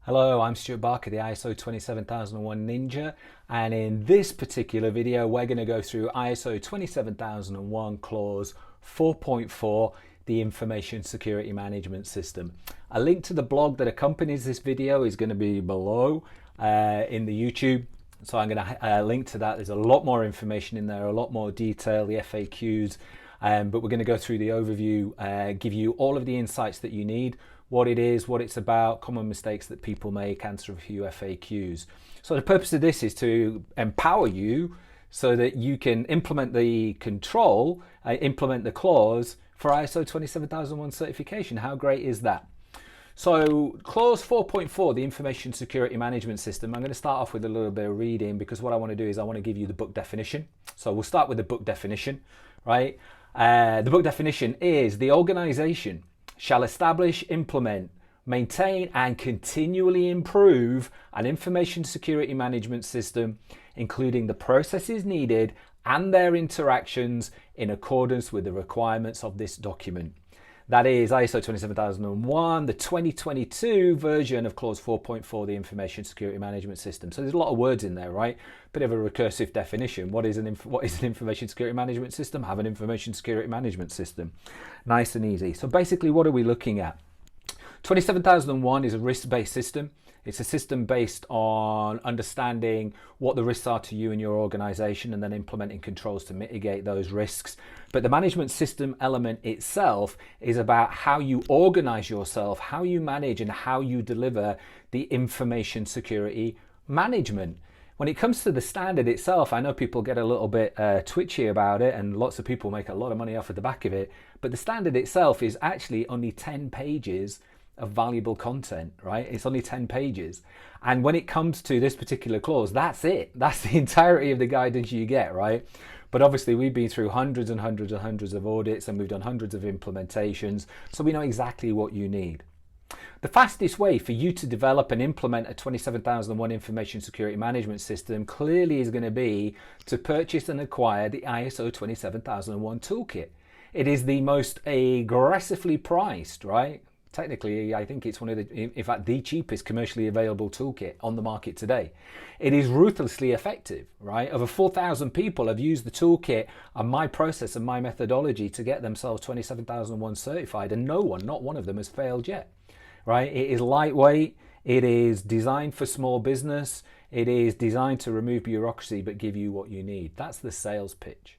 Hello, I'm Stuart Barker, the ISO 27001 Ninja, and in this particular video we're going to go through ISO 27001 clause 4.4, the Information Security Management System. A link to the blog that accompanies this video is going to be below in the YouTube, so I'm going to link to that. There's a lot more information in there, a lot more detail, the FAQs, but we're going to go through the overview, give you all of the insights that you need, what it is, what it's about, common mistakes that people make, answer a few FAQs. So the purpose of this is to empower you so that you can implement the control, implement the clause for ISO 27001 certification. How great is that? So clause 4.4, the Information Security Management System, I'm going to start off with a little bit of reading because what I want to do is I want to give you the book definition. So we'll start with the book definition, right? The book definition is: the organization shall establish, implement, maintain, and continually improve an information security management system, including the processes needed and their interactions in accordance with the requirements of this document. That is ISO 27001, the 2022 version of clause 4.4, the Information Security Management System. So there's a lot of words in there, right? Bit of a recursive definition. What is an information security management system? Have an information security management system. Nice and easy. So basically, what are we looking at? 27001 is a risk-based system. It's a system based on understanding what the risks are to you and your organization and then implementing controls to mitigate those risks. But the management system element itself is about how you organize yourself, how you manage and how you deliver the information security management. When it comes to the standard itself, I know people get a little bit twitchy about it and lots of people make a lot of money off of the back of it, but the standard itself is actually only 10 pages of valuable content, right? It's only 10 pages. And when it comes to this particular clause, that's it. That's the entirety of the guidance you get, right? But obviously we've been through hundreds and hundreds and hundreds of audits and we've done hundreds of implementations, so we know exactly what you need. The fastest way for you to develop and implement a 27001 information security management system clearly is going to be to purchase and acquire the ISO 27001 toolkit. It is the most aggressively priced, right? Technically, I think it's one of the, in fact, the cheapest commercially available toolkit on the market today. It is ruthlessly effective, right? Over 4,000 people have used the toolkit and my process and my methodology to get themselves 27001 certified, and no one, not one of them, has failed yet, right? It is lightweight. It is designed for small business. It is designed to remove bureaucracy but give you what you need. That's the sales pitch,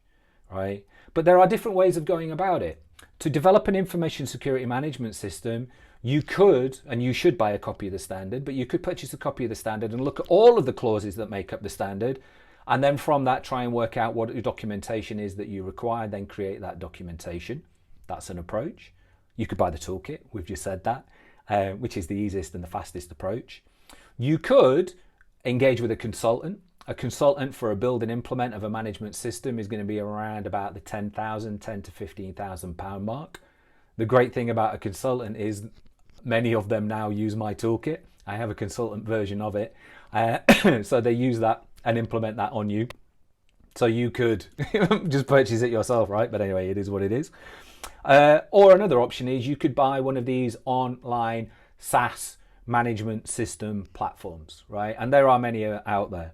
right? But there are different ways of going about it. To develop an information security management system, you could, and you should buy a copy of the standard, but you could purchase a copy of the standard and look at all of the clauses that make up the standard, and then from that try and work out what your documentation is that you require, then create that documentation. That's an approach. You could buy the toolkit, we've just said that, which is the easiest and the fastest approach. You could engage with a consultant. A consultant for a build and implement of a management system is going to be around about the £10,000 to £15,000 mark. The great thing about a consultant is many of them now use my toolkit. I have a consultant version of it. So they use that and implement that on you. So you could just purchase it yourself, right? But anyway, it is what it is. Or another option is you could buy one of these online SaaS management system platforms, right? And there are many out there.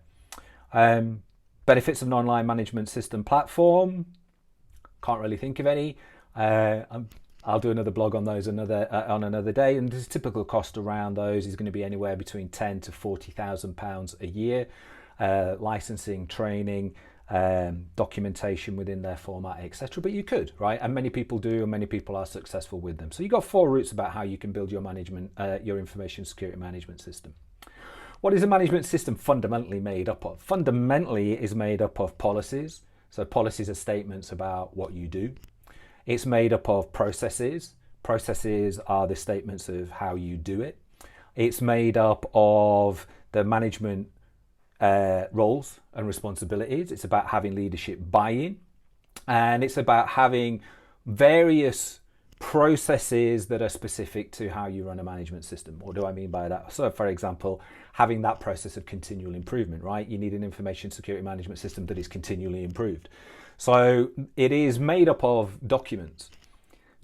Benefits of an online management system platform, can't really think of any. I'll do another blog on those on another day, and the typical cost around those is going to be anywhere between £10,000 to £40,000 a year. Licensing, training, documentation within their format, etc. But you could, right? And many people do, and many people are successful with them. So you've got 4 routes about how you can build your your information security management system. What is a management system fundamentally made up of? Fundamentally, it is made up of policies. So policies are statements about what you do. It's made up of processes. Processes are the statements of how you do it. It's made up of the management roles and responsibilities. It's about having leadership buy-in. And it's about having various processes that are specific to how you run a management system. What do I mean by that? So for example, having that process of continual improvement, right? You need an information security management system that is continually improved. So it is made up of documents.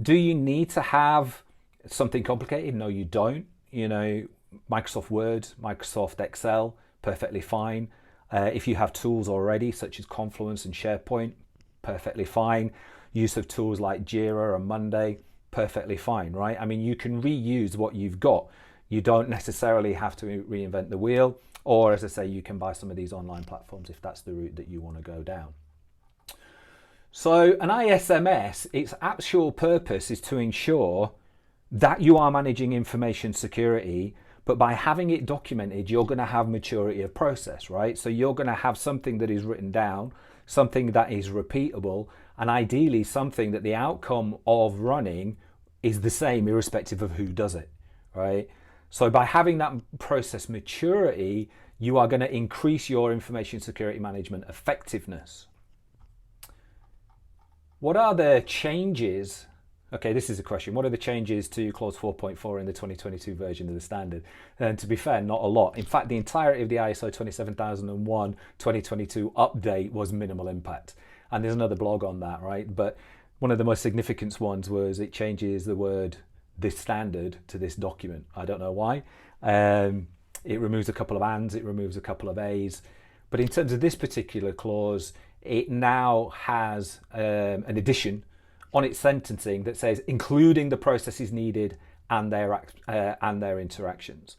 Do you need to have something complicated? No, you don't. You know, Microsoft Word, Microsoft Excel, perfectly fine. If you have tools already, such as Confluence and SharePoint, perfectly fine. Use of tools like Jira and Monday, perfectly fine, right? I mean, you can reuse what you've got. You don't necessarily have to reinvent the wheel, or as I say, you can buy some of these online platforms if that's the route that you want to go down. So an ISMS, its actual purpose is to ensure that you are managing information security, but by having it documented, you're going to have maturity of process, right? So you're going to have something that is written down, something that is repeatable, and ideally something that the outcome of running is the same irrespective of who does it, right? So by having that process maturity, you are going to increase your information security management effectiveness. What are the changes? Okay, this is a question. What are the changes to clause 4.4 in the 2022 version of the standard? And to be fair, not a lot. In fact, the entirety of the ISO 27001 2022 update was minimal impact. And there's another blog on that, right? But one of the most significant ones was it changes the word "this standard" to "this document." I don't know why. It removes a couple of ands, it removes a couple of a's. But in terms of this particular clause, it now has an addition on its sentencing that says including the processes needed and their interactions.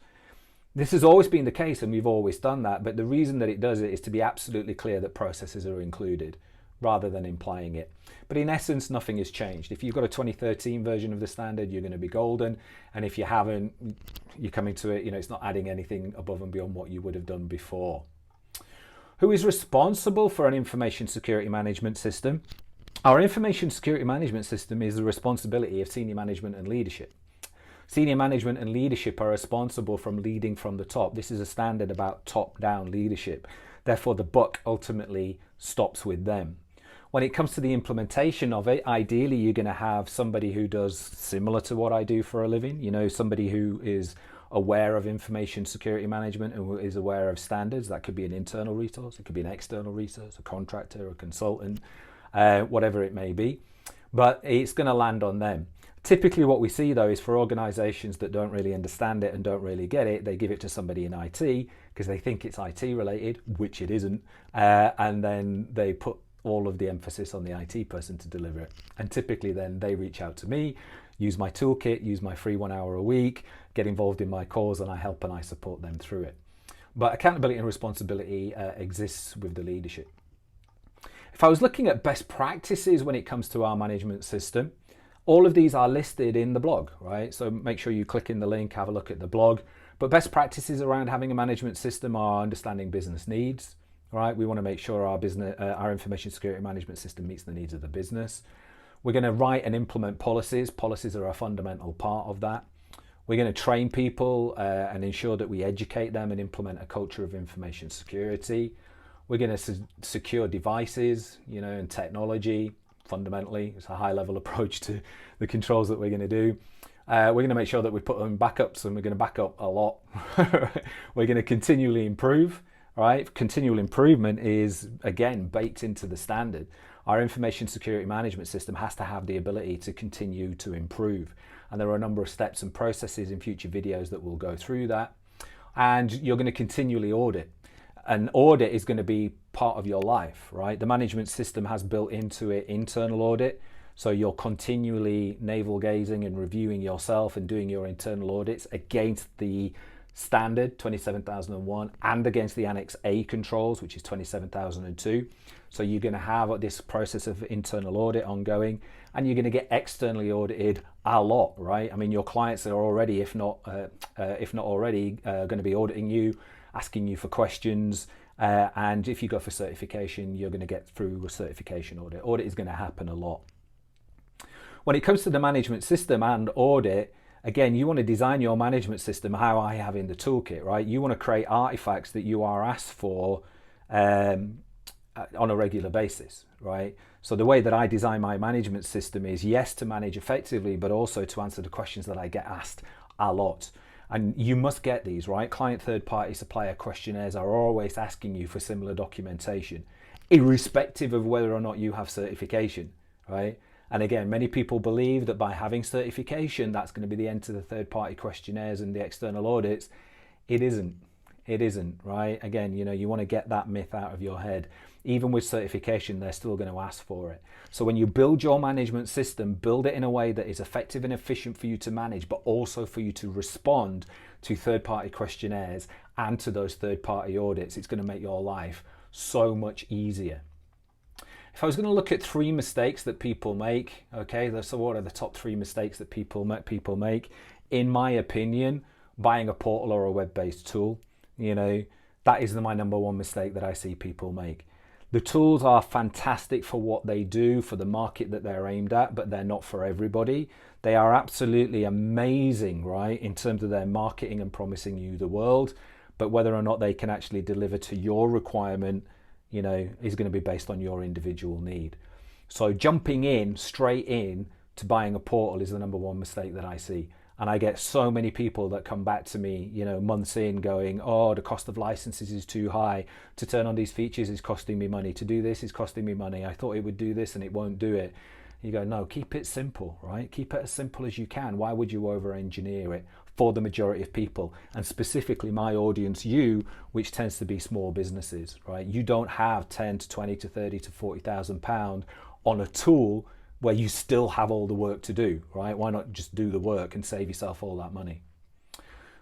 This has always been the case and we've always done that, but the reason that it does it is to be absolutely clear that processes are included rather than implying it. But in essence, nothing has changed. If you've got a 2013 version of the standard, you're going to be golden, and if you haven't, you're coming to it, it's not adding anything above and beyond what you would have done before. Who is responsible for an information security management system? Our information security management system is the responsibility of senior management and leadership. Senior management and leadership are responsible from leading from the top. This is a standard about top-down leadership. Therefore, the buck ultimately stops with them. When it comes to the implementation of it, ideally you're going to have somebody who does similar to what I do for a living, somebody who is aware of information security management and who is aware of standards. That could be an internal resource, it could be an external resource, a contractor, a consultant, whatever it may be, but it's going to land on them. Typically what we see though is for organizations that don't really understand it and don't really get it, they give it to somebody in IT because they think it's IT related, which it isn't, and then they put all of the emphasis on the IT person to deliver it. And typically then they reach out to me, use my toolkit, use my free 1 hour a week, get involved in my cause, and I help and I support them through it. But accountability and responsibility exists with the leadership. If I was looking at best practices when it comes to our management system, all of these are listed in the blog, right? So make sure you click in the link, have a look at the blog. But best practices around having a management system are understanding business needs, right? We want to make sure our information security management system meets the needs of the business. We're going to write and implement policies. Policies are a fundamental part of that. We're going to train people and ensure that we educate them and implement a culture of information security. We're going to secure devices, and technology. Fundamentally, it's a high-level approach to the controls that we're going to do. We're going to make sure that we put them in backups, and we're going to back up a lot. We're going to continually improve, right? Continual improvement is, again, baked into the standard. Our information security management system has to have the ability to continue to improve. And there are a number of steps and processes in future videos that will go through that. And you're going to continually audit. An audit is going to be part of your life, right? The management system has built into it internal audit. So you're continually navel gazing and reviewing yourself and doing your internal audits against the standard 27001 and against the Annex A controls, which is 27002. So you're going to have this process of internal audit ongoing, and you're going to get externally audited a lot, right? I mean, your clients are already, if not already, going to be auditing you, asking you for questions, and if you go for certification, you're going to get through a certification audit. Audit is going to happen a lot. When it comes to the management system and audit, again, you want to design your management system how I have in the toolkit, right? You want to create artifacts that you are asked for on a regular basis, right? So the way that I design my management system is, yes, to manage effectively, but also to answer the questions that I get asked a lot. And you must get these, right? Client third-party supplier questionnaires are always asking you for similar documentation, irrespective of whether or not you have certification, right? And again, many people believe that by having certification, that's going to be the end to the third-party questionnaires and the external audits. It isn't. It isn't, right? Again, you want to get that myth out of your head. Even with certification, they're still going to ask for it. So when you build your management system, build it in a way that is effective and efficient for you to manage, but also for you to respond to third-party questionnaires and to those third-party audits. It's going to make your life so much easier. If I was going to look at 3 mistakes that people make, okay, so what are the top 3 mistakes that people make? In my opinion, buying a portal or a web-based tool, that is my number 1 mistake that I see people make. The tools are fantastic for what they do, for the market that they're aimed at, but they're not for everybody. They are absolutely amazing, right, in terms of their marketing and promising you the world, but whether or not they can actually deliver to your requirement, is going to be based on your individual need. So jumping straight in to buying a portal is the number 1 mistake that I see. And I get so many people that come back to me, months in going, oh, the cost of licenses is too high. To turn on these features is costing me money. To do this is costing me money. I thought it would do this and it won't do it. You go, no, keep it simple, right? Keep it as simple as you can. Why would you over-engineer it for the majority of people? And specifically my audience, you, which tends to be small businesses, right? You don't have 10 to 20 to 30 to 40,000 pound on a tool where you still have all the work to do, right? Why not just do the work and save yourself all that money?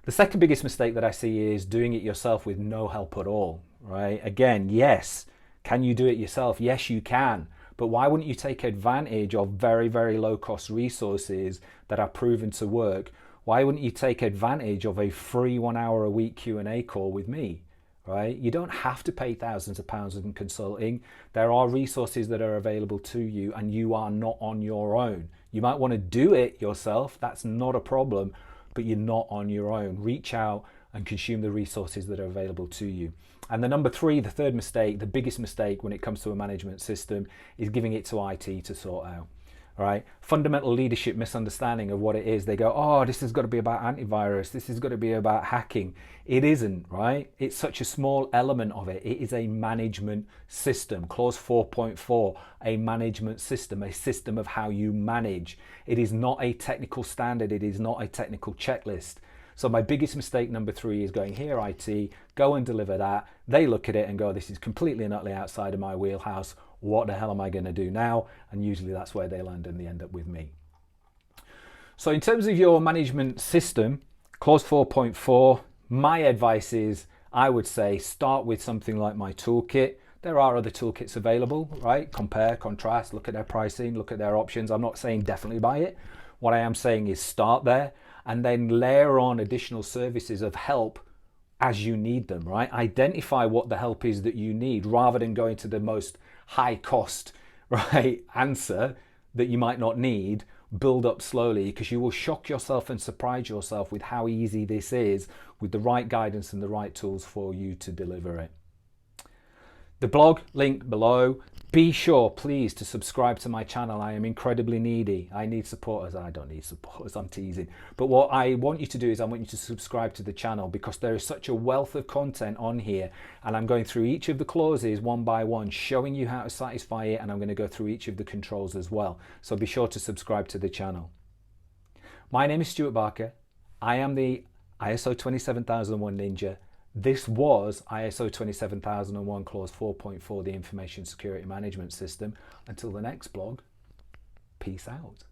The second biggest mistake that I see is doing it yourself with no help at all, right? Again, yes, can you do it yourself? Yes, you can. But why wouldn't you take advantage of very, very low cost resources that are proven to work? Why wouldn't you take advantage of a free 1 hour a week Q&A call with me? Right? You don't have to pay thousands of pounds in consulting. There are resources that are available to you and you are not on your own. You might want to do it yourself. That's not a problem, but you're not on your own. Reach out and consume the resources that are available to you. And the number 3, the third mistake, the biggest mistake when it comes to a management system is giving it to IT to sort out. Right? Fundamental leadership misunderstanding of what it is. They go, oh, this has got to be about antivirus. This has got to be about hacking. It isn't, right? It's such a small element of it. It is a management system. Clause 4.4, a management system, a system of how you manage. It is not a technical standard. It is not a technical checklist. So my biggest mistake, number 3, is going, here, IT, go and deliver that. They look at it and go, this is completely and utterly outside of my wheelhouse. What the hell am I going to do now? And usually that's where they land and they end up with me. So in terms of your management system, clause 4.4, my advice is, I would say, start with something like my toolkit. There are other toolkits available, right? Compare, contrast, look at their pricing, look at their options. I'm not saying definitely buy it. What I am saying is start there and then layer on additional services of help as you need them, right? Identify what the help is that you need rather than going to the most high cost, right, answer that you might not need. Build up slowly, because you will shock yourself and surprise yourself with how easy this is with the right guidance and the right tools for you to deliver it. The blog link below. Be sure, please, to subscribe to my channel. I am incredibly needy. I need supporters. I don't need supporters, I'm teasing. But what I want you to do is I want you to subscribe to the channel, because there is such a wealth of content on here. And I'm going through each of the clauses one by one, showing you how to satisfy it. And I'm going to go through each of the controls as well. So be sure to subscribe to the channel. My name is Stuart Barker. I am the ISO 27001 Ninja. This was ISO 27001 Clause 4.4, the Information Security Management System. Until the next blog, peace out.